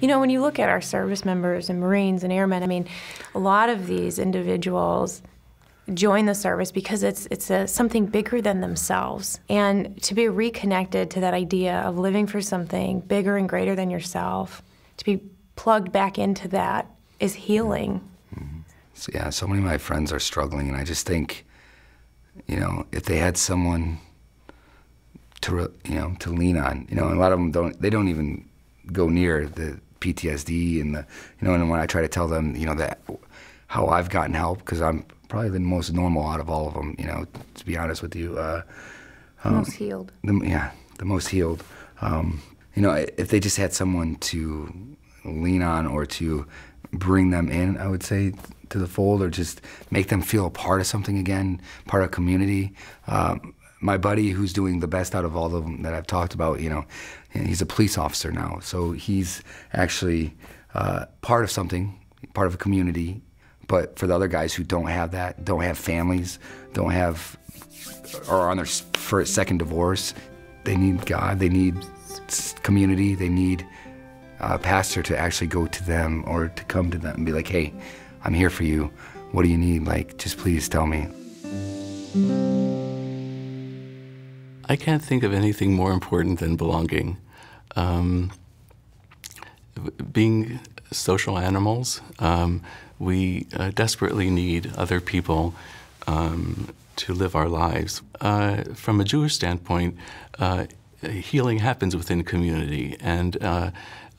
You know, when you look at our service members and Marines and airmen, I mean, a lot of these individuals join the service because it's something bigger than themselves. And to be reconnected to that idea of living for something bigger and greater than yourself, to be plugged back into that is healing. Mm-hmm. So, yeah, so many of my friends are struggling, and I just think, you know, if they had someone to lean on, you know, and a lot of them don't even go near the PTSD and the, you know, and when I try to tell them, you know, that how I've gotten help, because I'm probably the most normal out of all of them, you know, to be honest with you. Most healed. The most healed. You know, if they just had someone to lean on or to bring them in, I would say, to the fold, or just make them feel a part of something again, part of a community. My buddy, who's doing the best out of all of them that I've talked about, you know, he's a police officer now, so he's actually part of something, part of a community. But for the other guys who don't have that, don't have families, don't have, or are on their second divorce, they need God, they need community, they need a pastor to actually go to them or to come to them and be like, hey, I'm here for you. What do you need? Like, just please tell me. I can't think of anything more important than belonging. Being social animals, we desperately need other people to live our lives. From a Jewish standpoint, healing happens within community. And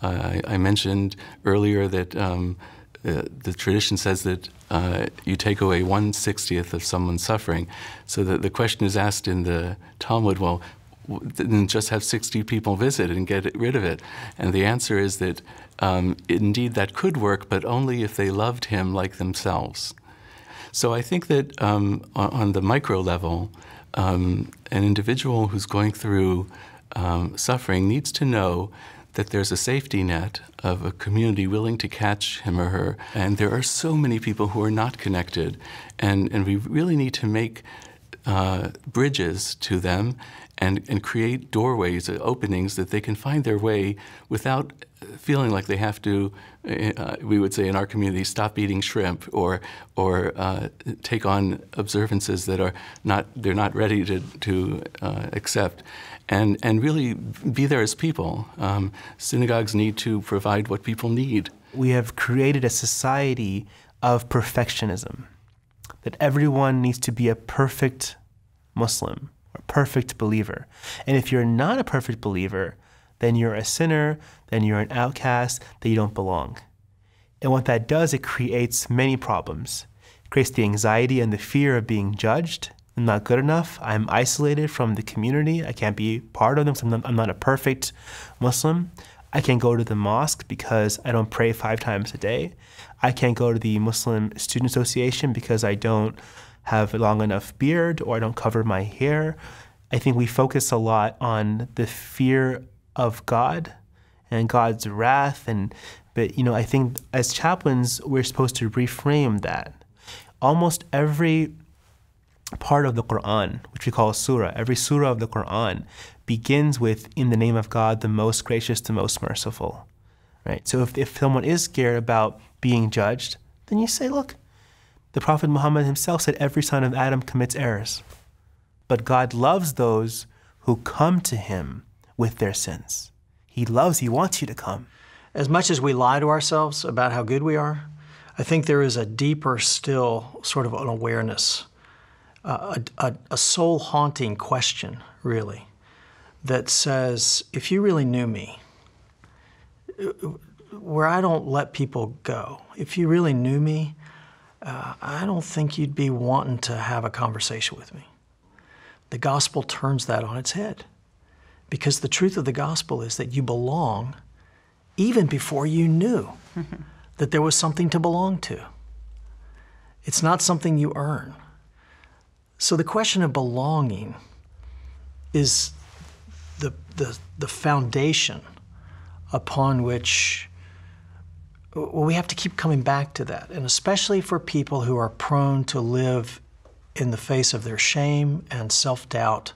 I mentioned earlier that the tradition says that you take away 1/60th of someone's suffering. So that the question is asked in the Talmud, well, then just have 60 people visit and get rid of it. And the answer is that indeed that could work, but only if they loved him like themselves. So I think that on the micro level, an individual who's going through suffering needs to know that there's a safety net of a community willing to catch him or her. And there are so many people who are not connected, and we really need to make bridges to them and create doorways, openings that they can find their way without feeling like they have to, we would say in our community, stop eating shrimp or take on observances that they're not ready to accept. And really be there as people. Synagogues need to provide what people need. We have created a society of perfectionism, that everyone needs to be a perfect Muslim, or perfect believer. And if you're not a perfect believer, then you're a sinner, then you're an outcast, that you don't belong. And what that does, it creates many problems. It creates the anxiety and the fear of being judged. I'm not good enough. I'm isolated from the community. I can't be part of them because I'm not a perfect Muslim. I can't go to the mosque because I don't pray 5 times a day. I can't go to the Muslim Student Association because I don't have a long enough beard or I don't cover my hair. I think we focus a lot on the fear of God and God's wrath. But you know, I think as chaplains, we're supposed to reframe that. Almost every part of the Quran, which we call a surah, every surah of the Quran begins with, in the name of God, the most gracious, the most merciful, right? So if someone is scared about being judged, then you say, look, the Prophet Muhammad himself said every son of Adam commits errors, but God loves those who come to him with their sins. He wants you to come. As much as we lie to ourselves about how good we are, I think there is a deeper still sort of an awareness, a soul-haunting question, really, that says, if you really knew me, where I don't let people go, if you really knew me, I don't think you'd be wanting to have a conversation with me. The gospel turns that on its head, because the truth of the gospel is that you belong even before you knew that there was something to belong to. It's not something you earn. So the question of belonging is the foundation upon which, well, we have to keep coming back to that. And especially for people who are prone to live in the face of their shame and self-doubt